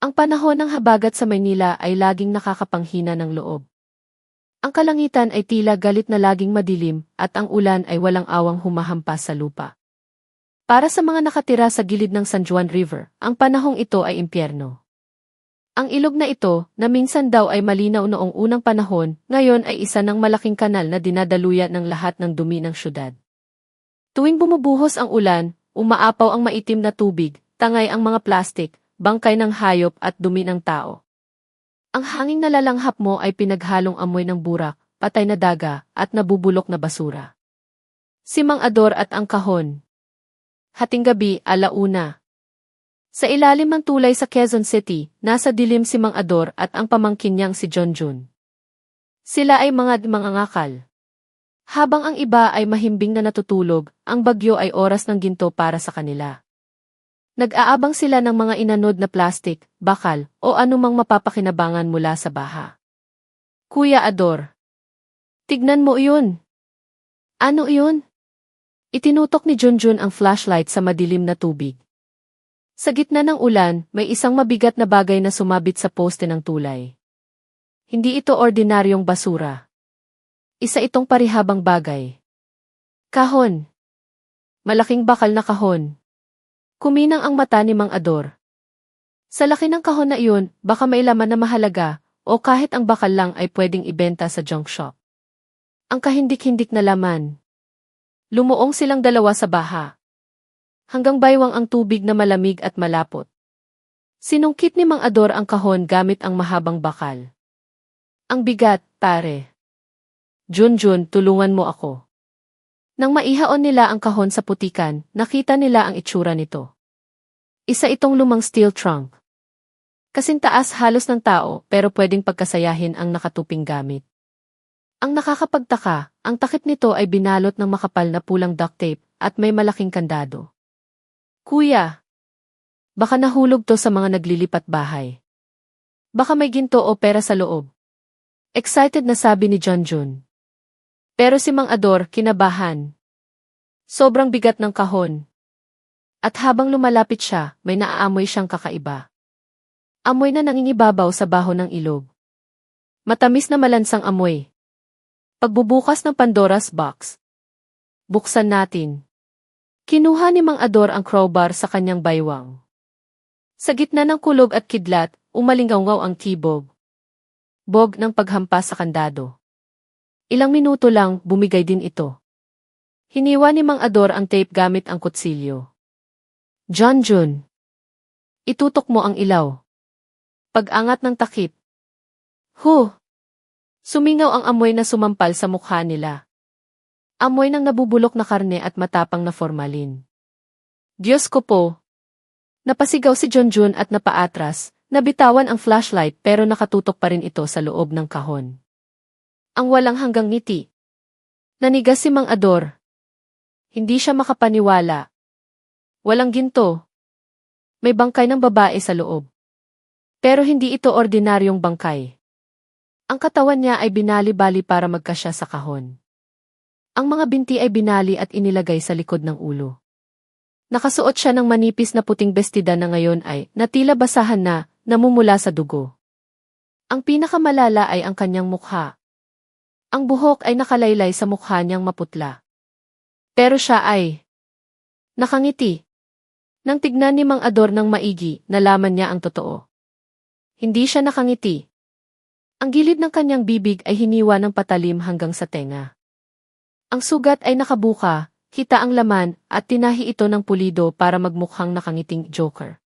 Ang panahon ng habagat sa Maynila ay laging nakakapanghina ng loob. Ang kalangitan ay tila galit na laging madilim at ang ulan ay walang awang humahampas sa lupa. Para sa mga nakatira sa gilid ng San Juan River, ang panahong ito ay impyerno. Ang ilog na ito, na minsan daw ay malinaw noong unang panahon, ngayon ay isa ng malaking kanal na dinadaluyan ng lahat ng dumi ng syudad. Tuwing bumubuhos ang ulan, umaapaw ang maitim na tubig, tangay ang mga plastik, bangkay ng hayop at dumi ng tao. Ang hanging nalalanghap mo ay pinaghalong amoy ng burak, patay na daga, at nabubulok na basura. Si Mang Ador at ang kahon. Hating gabi, 1:00. Sa ilalim ng tulay sa Quezon City, nasa dilim si Mang Ador at ang pamangkin niyang si Junjun. Sila ay mga mangangakal. Habang ang iba ay mahimbing na natutulog, ang bagyo ay oras ng ginto para sa kanila. Nag-aabang sila ng mga inanod na plastik, bakal, o anumang mapapakinabangan mula sa baha. Kuya Ador. Tignan mo iyon. Ano iyon? Itinutok ni Junjun ang flashlight sa madilim na tubig. Sa gitna ng ulan, may isang mabigat na bagay na sumabit sa poste ng tulay. Hindi ito ordinaryong basura. Isa itong parihabang bagay. Kahon. Malaking bakal na kahon. Kuminang ang mata ni Mang Ador. Sa laki ng kahon na iyon, baka may laman na mahalaga, o kahit ang bakal lang ay pwedeng ibenta sa junk shop. Ang kahindik-hindik na laman. Lumuong silang dalawa sa baha. Hanggang baywang ang tubig na malamig at malapot. Sinungkit ni Mang Ador ang kahon gamit ang mahabang bakal. Ang bigat, pare. Junjun, tulungan mo ako. Nang maihaon nila ang kahon sa putikan, nakita nila ang itsura nito. Isa itong lumang steel trunk. Kasing taas halos ng tao pero pwedeng pagkasayahin ang nakatuping gamit. Ang nakakapagtaka, ang takip nito ay binalot ng makapal na pulang duct tape at may malaking kandado. Kuya, baka nahulog to sa mga naglilipat bahay. Baka may ginto o pera sa loob. Excited na sabi ni Junjun. Pero si Mang Ador, kinabahan. Sobrang bigat ng kahon. At habang lumalapit siya, may naaamoy siyang kakaiba. Amoy na nangingibabaw sa baho ng ilog. Matamis na malansang amoy. Pagbubukas ng Pandora's box. Buksan natin. Kinuha ni Mang Ador ang crowbar sa kanyang baywang. Sa gitna ng kulog at kidlat, umalingaw ang tibog. Bog ng paghampas sa kandado. Ilang minuto lang, bumigay din ito. Hiniwa ni Mang Ador ang tape gamit ang kutsilyo. Junjun. Itutok mo ang ilaw. Pag-angat ng takip. Sumingaw ang amoy na sumampal sa mukha nila. Amoy ng nabubulok na karne at matapang na formalin. Diyos ko po! Napasigaw si Junjun at napaatras, nabitawan ang flashlight pero nakatutok pa rin ito sa loob ng kahon. Ang walang hanggang ngiti. Nanigas si Mang Ador. Hindi siya makapaniwala. Walang ginto. May bangkay ng babae sa loob. Pero hindi ito ordinaryong bangkay. Ang katawan niya ay binali-bali para magkasya sa kahon. Ang mga binti ay binali at inilagay sa likod ng ulo. Nakasuot siya ng manipis na puting bestida na ngayon ay natila basahan na, namumula sa dugo. Ang pinakamalala ay ang kanyang mukha. Ang buhok ay nakalaylay sa mukha niyang maputla. Pero siya ay nakangiti. Nang tignan ni Mang Ador ng maigi, nalaman niya ang totoo. Hindi siya nakangiti. Ang gilid ng kanyang bibig ay hiniwa ng patalim hanggang sa tenga. Ang sugat ay nakabuka, kita ang laman, at tinahi ito ng pulido para magmukhang nakangiting joker.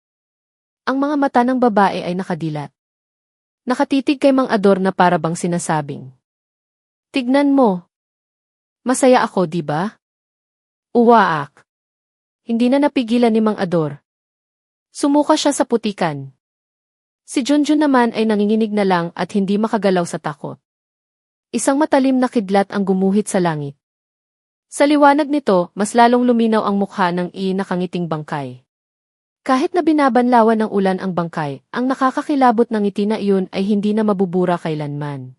Ang mga mata ng babae ay nakadilat. Nakatitig kay Mang Ador na para bang sinasabing. Tignan mo. Masaya ako, di ba? Uwaak. Hindi na napigilan ni Mang Ador. Sumuka siya sa putikan. Si Junjun naman ay nanginginig na lang at hindi makagalaw sa takot. Isang matalim na kidlat ang gumuhit sa langit. Sa liwanag nito, mas lalong luminaw ang mukha ng nakangiting bangkay. Kahit na binabanlawan ng ulan ang bangkay, ang nakakakilabot ng ngiti na iyon ay hindi na mabubura kailanman.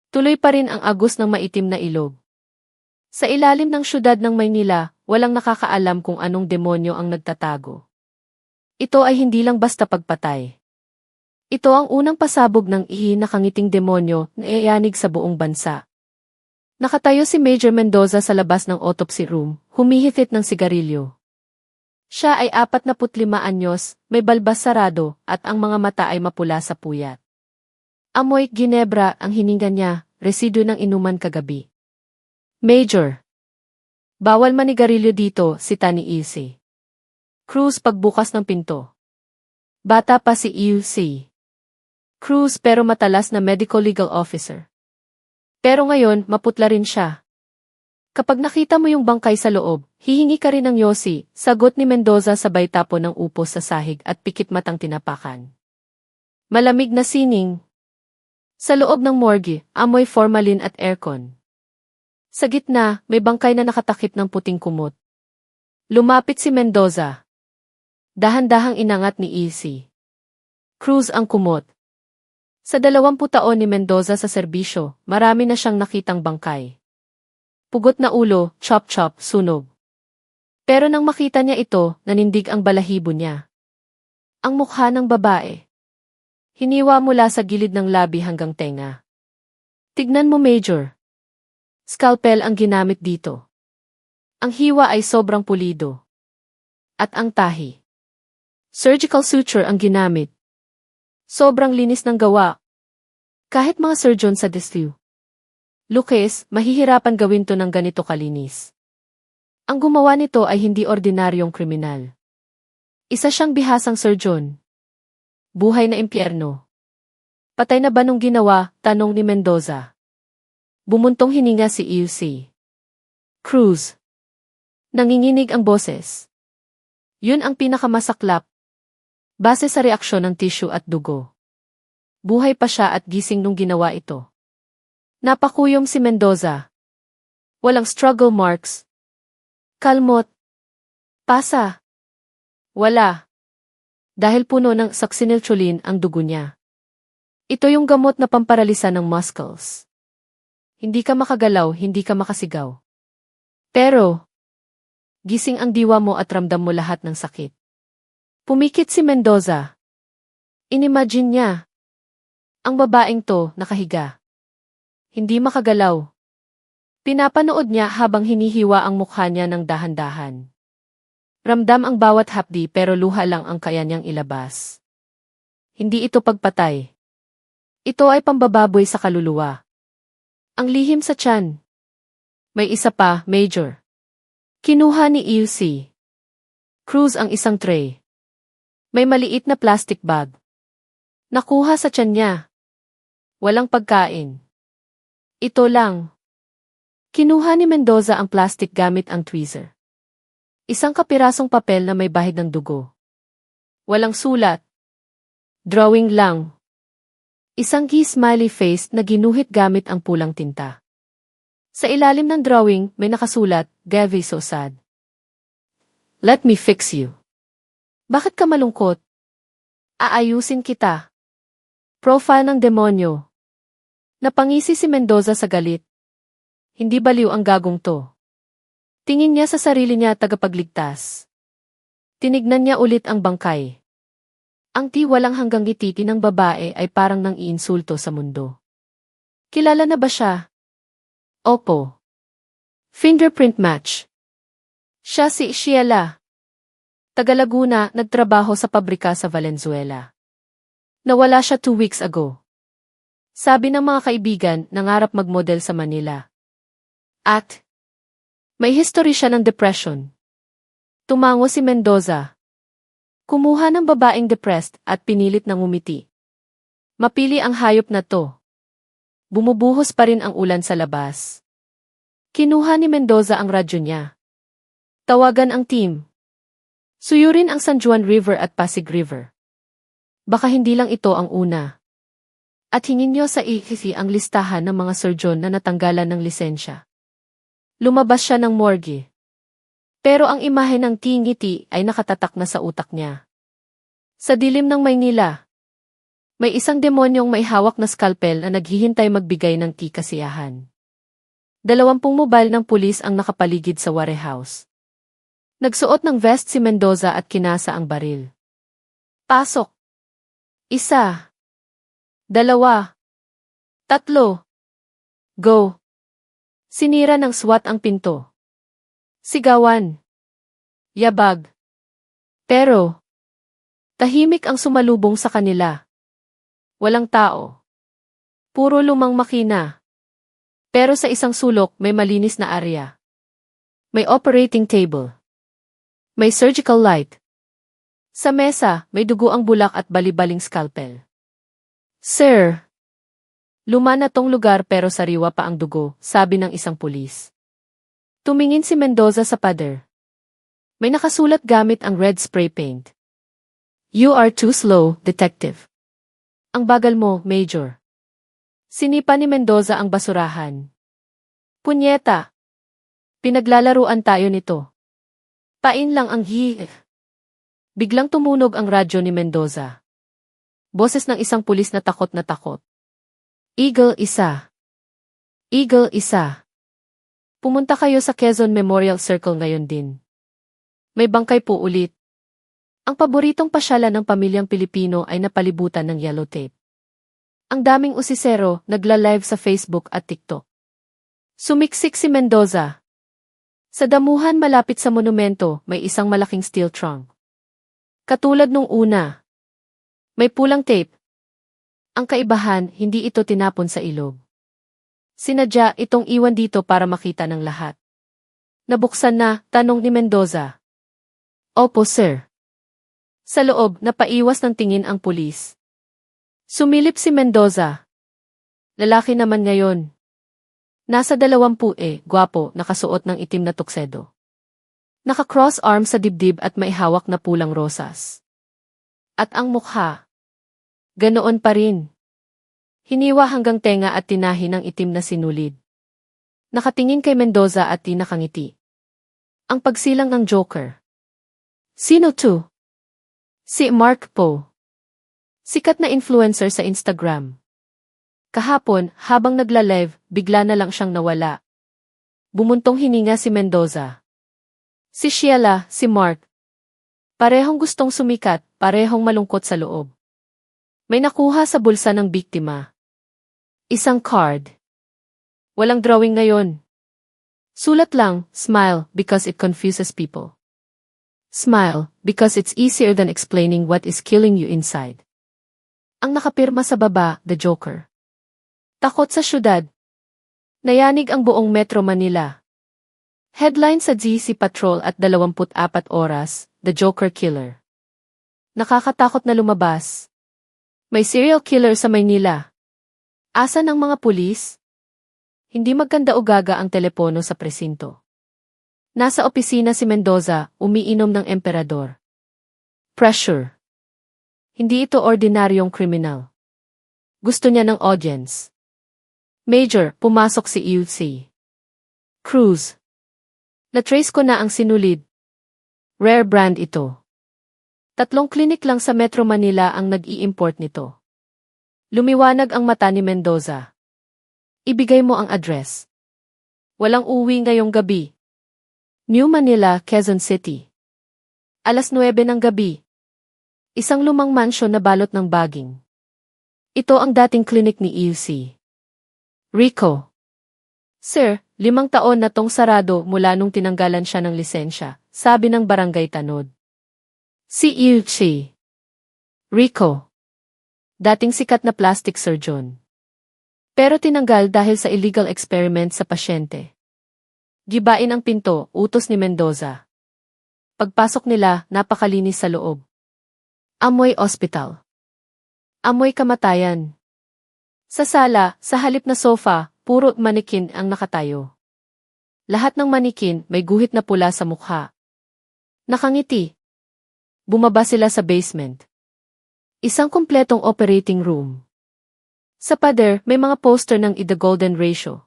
Tuloy pa rin ang agos ng maitim na ilog. Sa ilalim ng syudad ng Maynila, walang nakakaalam kung anong demonyo ang nagtatago. Ito ay hindi lang basta pagpatay. Ito ang unang pasabog ng nakangiting demonyo na iayanig sa buong bansa. Nakatayo si Major Mendoza sa labas ng autopsy room, humihigit ng sigarilyo. Siya ay 45 anyos, may balbas sarado, at ang mga mata ay mapula sa puyat. Amoy ginebra ang hininga niya, residu ng inuman kagabi. Major. Bawal manigarilyo dito, sita ni Ilse Cruz pagbukas ng pinto. Bata pa si Ilse Cruz pero matalas na medical legal officer. Pero ngayon, maputla rin siya. Kapag nakita mo yung bangkay sa loob, hihingi ka rin ng yosi, sagot ni Mendoza sabay tapo ng upo sa sahig at pikit matang tinapakan. Malamig na sining. Sa loob ng morgue, amoy formalin at aircon. Sa gitna, may bangkay na nakatakip ng puting kumot. Lumapit si Mendoza. Dahan-dahang inangat ni Ilse Cruz ang kumot. Sa 20 taon ni Mendoza sa serbisyo, marami na siyang nakitang bangkay. Pugot na ulo, chop-chop, sunog. Pero nang makita niya ito, nanindig ang balahibo niya. Ang mukha ng babae. Hiniwa mula sa gilid ng labi hanggang tenga. Tignan mo, Major. Scalpel ang ginamit dito. Ang hiwa ay sobrang pulido. At ang tahi. Surgical suture ang ginamit. Sobrang linis ng gawa. Kahit mga surgeon sa DSU. Lucas, mahihirapan gawin to ng ganito kalinis. Ang gumawa nito ay hindi ordinaryong kriminal. Isa siyang bihasang surgeon. Buhay na impyerno. Patay na ba nung ginawa? Tanong ni Mendoza. Bumuntong hininga si Ilse Cruz. Nanginginig ang boses. Yun ang pinakamasaklap. Base sa reaksyon ng tissue at dugo. Buhay pa siya at gising nung ginawa ito. Napakuyom si Mendoza. Walang struggle marks. Kalmot. Pasa. Wala. Dahil puno ng succinylcholine ang dugo niya. Ito yung gamot na pamparalisa ng muscles. Hindi ka makagalaw, hindi ka makasigaw. Pero, gising ang diwa mo at ramdam mo lahat ng sakit. Pumikit si Mendoza. Inimagine niya. Ang babaeng to, nakahiga. Hindi makagalaw. Pinapanood niya habang hinihiwa ang mukha niya ng dahan-dahan. Ramdam ang bawat hapdi pero luha lang ang kaya niyang ilabas. Hindi ito pagpatay. Ito ay pambababoy sa kaluluwa. Ang lihim sa tiyan. May isa pa, Major. Kinuha ni Ilse Cruz ang isang tray. May maliit na plastic bag. Nakuha sa tiyan niya. Walang pagkain. Ito lang. Kinuha ni Mendoza ang plastic gamit ang tweezer. Isang kapirasong papel na may bahid ng dugo. Walang sulat. Drawing lang. Isang smiley face na ginuhit gamit ang pulang tinta. Sa ilalim ng drawing, may nakasulat, Gavi so sad. Let me fix you. Bakit ka malungkot? Aayusin kita. Profile ng demonyo. Napangisi si Mendoza sa galit. Hindi baliw ang gagong to. Tingin niya sa sarili niya tagapagligtas. Tinignan niya ulit ang bangkay. Ang walang hanggang ngiti ng babae ay parang nang iinsulto sa mundo. Kilala na ba siya? Opo. Fingerprint match. Siya si Sheila. Taga Laguna, nagtrabaho sa pabrika sa Valenzuela. Nawala siya 2 weeks ago. Sabi ng mga kaibigan, nangarap magmodel sa Manila. At may history siya ng depression. Tumango si Mendoza. Kumuha ng babaeng depressed at pinilit ng ngumiti. Mapili ang hayop na to. Bumubuhos pa rin ang ulan sa labas. Kinuha ni Mendoza ang radyo niya. Tawagan ang team. Suyurin ang San Juan River at Pasig River. Baka hindi lang ito ang una. At hingin niyo sa ICC ang listahan ng mga surgeon na natanggalan ng lisensya. Lumabas siya ng morgue. Pero ang imahe ng ngiti ay nakatatak na sa utak niya. Sa dilim ng Maynila, may isang demonyong may hawak na scalpel na naghihintay magbigay ng kasiyahan. 20 mobile ng pulis ang nakapaligid sa warehouse. Nagsuot ng vest si Mendoza at kinasa ang baril. Pasok. Isa. 2, 3, go. Sinira ng SWAT ang pinto. Sigawan. Yabag. Pero, tahimik ang sumalubong sa kanila. Walang tao. Puro lumang makina. Pero sa isang sulok may malinis na area. May operating table. May surgical light. Sa mesa, may dugo ang bulak at balibaling scalpel. Sir, luma na tong lugar pero sariwa pa ang dugo, sabi ng isang pulis. Tumingin si Mendoza sa pader. May nakasulat gamit ang red spray paint. You are too slow, detective. Ang bagal mo, Major. Sinipa ni Mendoza ang basurahan. Punyeta. Pinaglalaruan tayo nito. Pain lang ang Biglang tumunog ang radyo ni Mendoza. Boses ng isang pulis na takot na takot. Eagle isa. Eagle isa. Pumunta kayo sa Quezon Memorial Circle ngayon din. May bangkay po ulit. Ang paboritong pasyalan ng pamilyang Pilipino ay napalibutan ng yellow tape. Ang daming usisero nagla-live sa Facebook at TikTok. Sumiksik si Mendoza. Sa damuhan malapit sa monumento, may isang malaking steel trunk. Katulad nung una. May pulang tape. Ang kaibahan, hindi ito tinapon sa ilog. Sinadya itong iwan dito para makita ng lahat. Nabuksan na, tanong ni Mendoza. Opo, sir. Sa loob, napaiwas ng tingin ang pulis. Sumilip si Mendoza. Lalaki naman ngayon. Nasa 20, gwapo, nakasuot ng itim na tuksedo. Naka-cross arm sa dibdib at may hawak na pulang rosas. At ang mukha. Ganoon pa rin. Hiniwa hanggang tenga at tinahi ng itim na sinulid. Nakatingin kay Mendoza at nakangiti. Ang pagsilang ng Joker. Sino to? Si Mark Po. Sikat na influencer sa Instagram. Kahapon, habang nagla-live, bigla na lang siyang nawala. Bumuntong hininga si Mendoza. Si Sheila, si Mark. Parehong gustong sumikat, parehong malungkot sa loob. May nakuha sa bulsa ng biktima. Isang card. Walang drawing ngayon. Sulat lang, smile, because it confuses people. Smile, because it's easier than explaining what is killing you inside. Ang nakapirma sa baba, The Joker. Takot sa syudad. Nayanig ang buong Metro Manila. Headline sa GC Patrol at 24 oras, The Joker Killer. Nakakatakot na lumabas. May serial killer sa Maynila. Asan ang mga pulis? Hindi magkanda o gaga ang telepono sa presinto. Nasa opisina si Mendoza, umiinom ng emperador. Pressure. Hindi ito ordinaryong kriminal. Gusto niya ng audience. Major, pumasok si UC. Cruz. Na-trace ko na ang sinulid. Rare brand ito. 3 klinik lang sa Metro Manila ang nag-i-import nito. Lumiwanag ang mata ni Mendoza. Ibigay mo ang address. Walang uwi ngayong gabi. New Manila, Quezon City. 9:00 ng gabi. Isang lumang mansyon na balot ng baging. Ito ang dating klinik ni UC. Rico. Sir, 5 taon na tong sarado mula nung tinanggalan siya ng lisensya, sabi ng barangay tanod. Si UC. Rico. Dating sikat na plastic surgeon. Pero tinanggal dahil sa illegal experiment sa pasyente. Gibain ang pinto, utos ni Mendoza. Pagpasok nila, napakalinis sa loob. Amoy ospital. Amoy kamatayan. Sa sala, sa halip na sofa, puro manikin ang nakatayo. Lahat ng manikin may guhit na pula sa mukha. Nakangiti. Bumaba sila sa basement. Isang kumpletong operating room. Sa pader, may mga poster ng The Golden Ratio.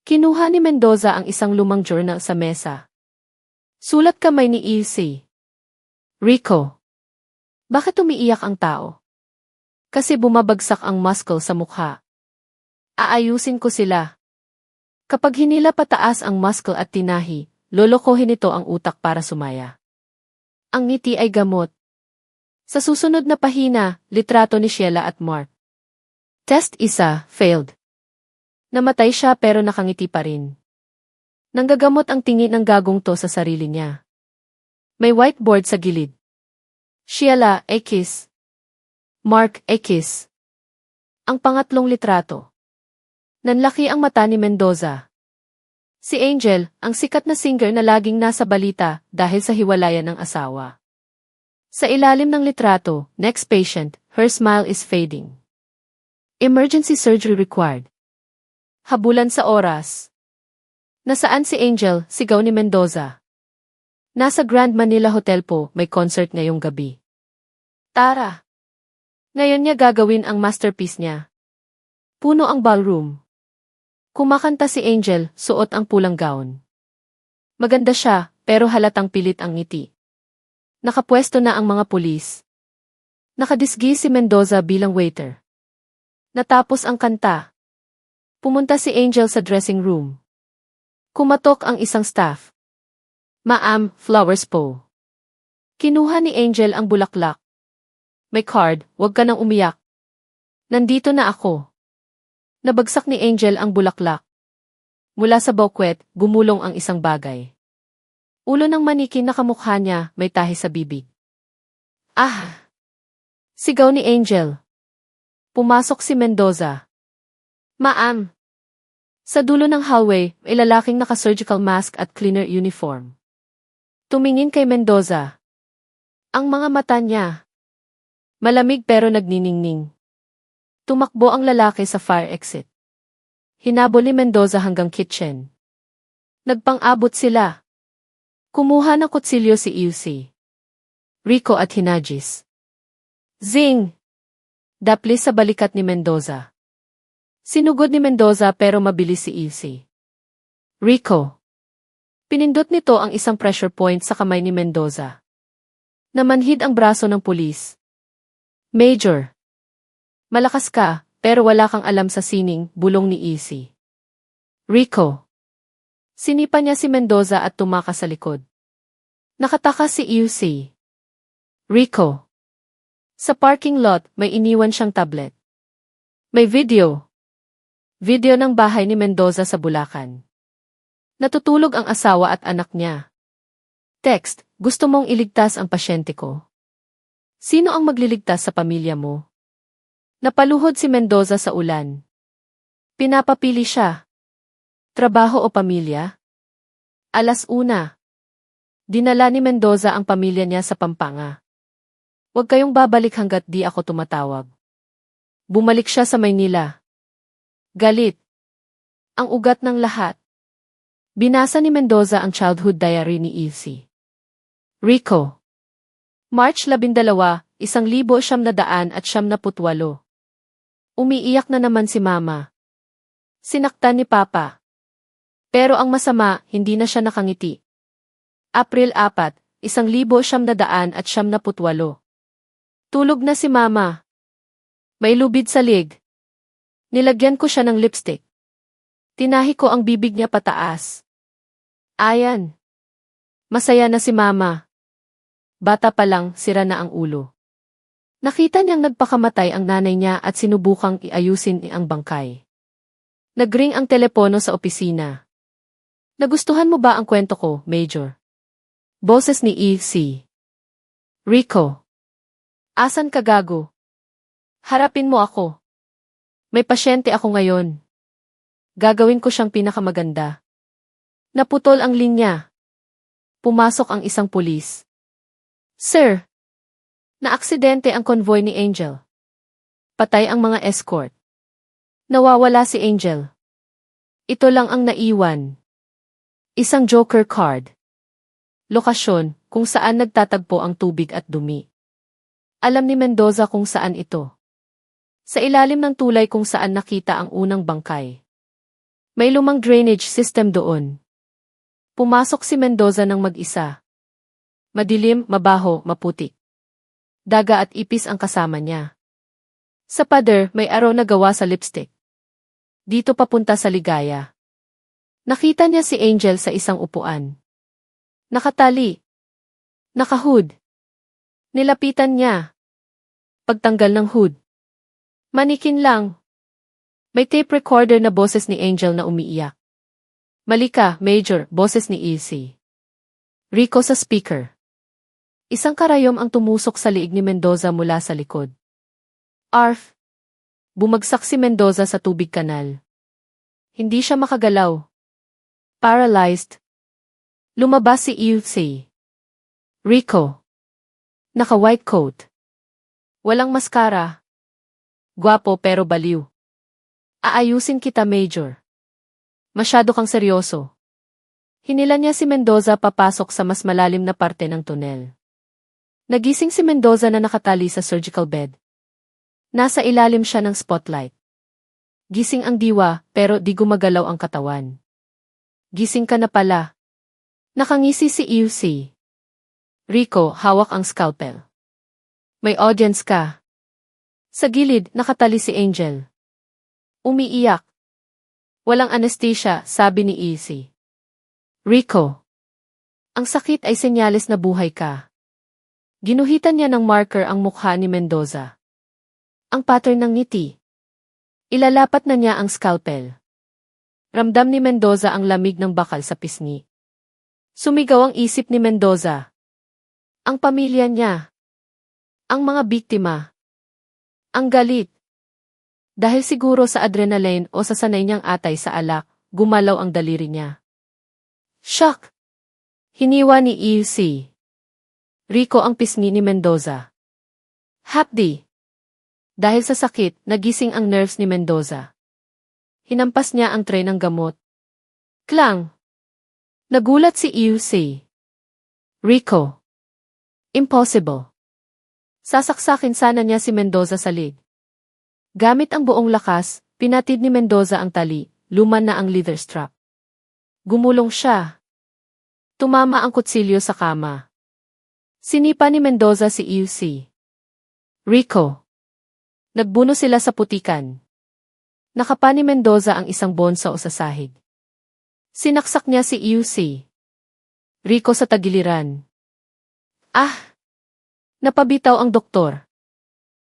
Kinuha ni Mendoza ang isang lumang journal sa mesa. Sulat kamay ni EC. Rico. Bakit umiiyak ang tao? Kasi bumabagsak ang muscle sa mukha. Aayusin ko sila. Kapag hinila pataas ang muscle at tinahi, lolokohin ito ang utak para sumaya. Ang ngiti ay gamot. Sa susunod na pahina, litrato ni Sheila at Mark. Test 1, failed. Namatay siya pero nakangiti pa rin. Nanggagamot ang tingin ng gagong to sa sarili niya. May whiteboard sa gilid. Sheila, a kiss. Mark, a kiss. Ang pangatlong litrato. Nanlaki ang mata ni Mendoza. Si Angel, ang sikat na singer na laging nasa balita dahil sa hiwalayan ng asawa. Sa ilalim ng litrato, next patient, her smile is fading. Emergency surgery required. Habulan sa oras. Nasaan si Angel, sigaw ni Mendoza. Nasa Grand Manila Hotel po, may concert ngayong gabi. Tara! Ngayon niya gagawin ang masterpiece niya. Puno ang ballroom. Kumakanta si Angel, suot ang pulang gown. Maganda siya, pero halatang pilit ang ngiti. Nakapwesto na ang mga pulis. Nakadisgi si Mendoza bilang waiter. Natapos ang kanta. Pumunta si Angel sa dressing room. Kumatok ang isang staff. Ma'am, flowers po. Kinuha ni Angel ang bulaklak. May card, wag ka nang umiyak. Nandito na ako. Nabagsak ni Angel ang bulaklak. Mula sa bouquet, gumulong ang isang bagay. Ulo ng manikin na kamukha niya, may tahi sa bibig. Ah! Sigaw ni Angel. Pumasok si Mendoza. Ma'am! Sa dulo ng hallway, may lalaking naka-surgical mask at cleaner uniform. Tumingin kay Mendoza. Ang mga mata niya. Malamig pero nagniningning. Tumakbo ang lalaki sa fire exit. Hinabol ni Mendoza hanggang kitchen. Nagpang-abot sila. Kumuha ng kutsilyo si Ilse, Rico at hinagis. Zing! Daplis sa balikat ni Mendoza. Sinugod ni Mendoza pero mabilis si Ilse. Rico. Pinindot nito ang isang pressure point sa kamay ni Mendoza. Namanhid ang braso ng pulis. Major. Malakas ka, pero wala kang alam sa sining, bulong ni Ilse. Rico. Sinipa niya si Mendoza at tumakas sa likod. Nakatakas si Ilse. Rico. Sa parking lot, may iniwan siyang tablet. May video. Video ng bahay ni Mendoza sa Bulacan. Natutulog ang asawa at anak niya. Text, gusto mong iligtas ang pasyente ko. Sino ang magliligtas sa pamilya mo? Napaluhod si Mendoza sa ulan. Pinapapili siya. Trabaho o pamilya? 1:00. Dinala ni Mendoza ang pamilya niya sa Pampanga. Huwag kayong babalik hanggat di ako tumatawag. Bumalik siya sa Maynila. Galit. Ang ugat ng lahat. Binasa ni Mendoza ang childhood diary ni Ilse. Rico. March 12, 1978. Umiiyak na naman si Mama. Sinaktan ni Papa. Pero ang masama, hindi na siya nakangiti. April 4, 1978. Tulog na si Mama. May lubid sa lig. Nilagyan ko siya ng lipstick. Tinahi ko ang bibig niya pataas. Ayan. Masaya na si Mama. Bata pa lang, sira na ang ulo. Nakita niyang nagpakamatay ang nanay niya at sinubukang iayusin ang bangkay. Nagring ang telepono sa opisina. Nagustuhan mo ba ang kwento ko, Major? Boses ni Ilse. Rico. Asan ka gago? Harapin mo ako. May pasyente ako ngayon. Gagawin ko siyang pinakamaganda. Naputol ang linya. Pumasok ang isang pulis. Sir. Naaksidente ang convoy ni Angel. Patay ang mga escort. Nawawala si Angel. Ito lang ang naiwan. Isang joker card. Lokasyon, kung saan nagtatagpo ang tubig at dumi. Alam ni Mendoza kung saan ito. Sa ilalim ng tulay kung saan nakita ang unang bangkay. May lumang drainage system doon. Pumasok si Mendoza ng mag-isa. Madilim, mabaho, maputik. Daga at ipis ang kasama niya. Sa pader, may araw na gawa sa lipstick. Dito papunta sa ligaya. Nakita niya si Angel sa isang upuan. Nakatali. Nakahood. Nilapitan niya. Pagtanggal ng hood. Manikin lang. May tape recorder na boses ni Angel na umiiyak. Malika, Major, boses ni Izzy. Rico sa speaker. Isang karayom ang tumusok sa liig ni Mendoza mula sa likod. Arf! Bumagsak si Mendoza sa tubig kanal. Hindi siya makagalaw. Paralyzed. Lumabas si Izzy. Rico. Naka-white coat. Walang maskara. Gwapo pero baliw. Aayusin kita, Major. Masyado kang seryoso. Hinila niya si Mendoza papasok sa mas malalim na parte ng tunel. Nagising si Mendoza na nakatali sa surgical bed. Nasa ilalim siya ng spotlight. Gising ang diwa, pero di gumagalaw ang katawan. Gising ka na pala. Nakangisi si Izzy. Rico, hawak ang scalpel. May audience ka. Sa gilid, nakatali si Angel. Umiiyak. Walang anesthesia, sabi ni Izzy. Rico. Ang sakit ay senyales na buhay ka. Ginuhitan niya ng marker ang mukha ni Mendoza. Ang pattern ng ngiti. Ilalapat na niya ang scalpel. Ramdam ni Mendoza ang lamig ng bakal sa pisngi. Sumigaw ang isip ni Mendoza. Ang pamilya niya. Ang mga biktima. Ang galit. Dahil siguro sa adrenaline o sa sanay niyang atay sa alak, gumalaw ang daliri niya. Shock! Hiniwa ni Izzy. Rico ang pisngi ni Mendoza. Hapdi! Dahil sa sakit, nagising ang nerves ni Mendoza. Hinampas niya ang tray ng gamot. Klang! Nagulat si Izzy. Rico! Impossible! Sasaksakin sana niya si Mendoza sa lig. Gamit ang buong lakas, pinatid ni Mendoza ang tali, luman na ang leather strap. Gumulong siya. Tumama ang kutsilyo sa kama. Sinipa ni Mendoza si Izzy. Rico. Nagbuno sila sa putikan. Nakapa ni Mendoza ang isang bonsa o sa sahig. Sinaksak niya si Izzy. Rico sa tagiliran. Ah! Napabitaw ang doktor.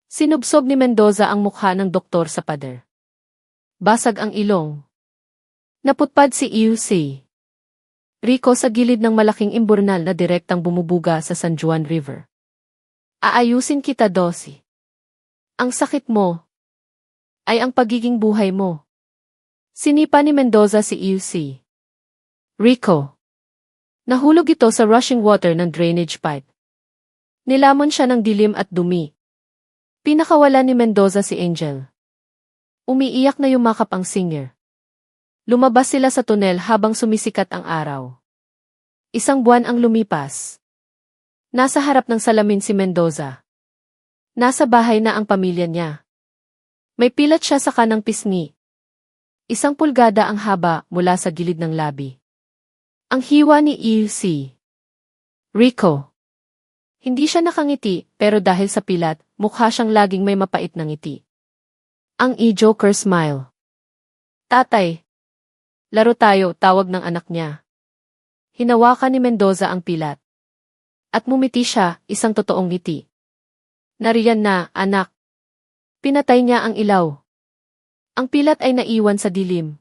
Sinubsob ni Mendoza ang mukha ng doktor sa pader. Basag ang ilong. Naputpad si Izzy. Rico sa gilid ng malaking imburnal na direktang bumubuga sa San Juan River. Aayusin kita, Dosi. Ang sakit mo ay ang pagiging buhay mo. Sinipa ni Mendoza si Izzy. Rico. Nahulog ito sa rushing water ng drainage pipe. Nilamon siya ng dilim at dumi. Pinakawala ni Mendoza si Angel. Umiiyak na yumakap ang singer. Lumabas sila sa tunel habang sumisikat ang araw. Isang buwan ang lumipas. Nasa harap ng salamin si Mendoza. Nasa bahay na ang pamilya niya. May pilat siya sa kanang pisngi. 1 pulgada ang haba mula sa gilid ng labi. Ang hiwa ni Izzy. Rico. Hindi siya nakangiti, pero dahil sa pilat, mukha siyang laging may mapait na ngiti. Ang e-joker smile. Tatay. Laro tayo, tawag ng anak niya. Hinawakan ni Mendoza ang pilat. At mumiti siya, isang totoong ngiti. Nariyan na, anak. Pinatay niya ang ilaw. Ang pilat ay naiwan sa dilim.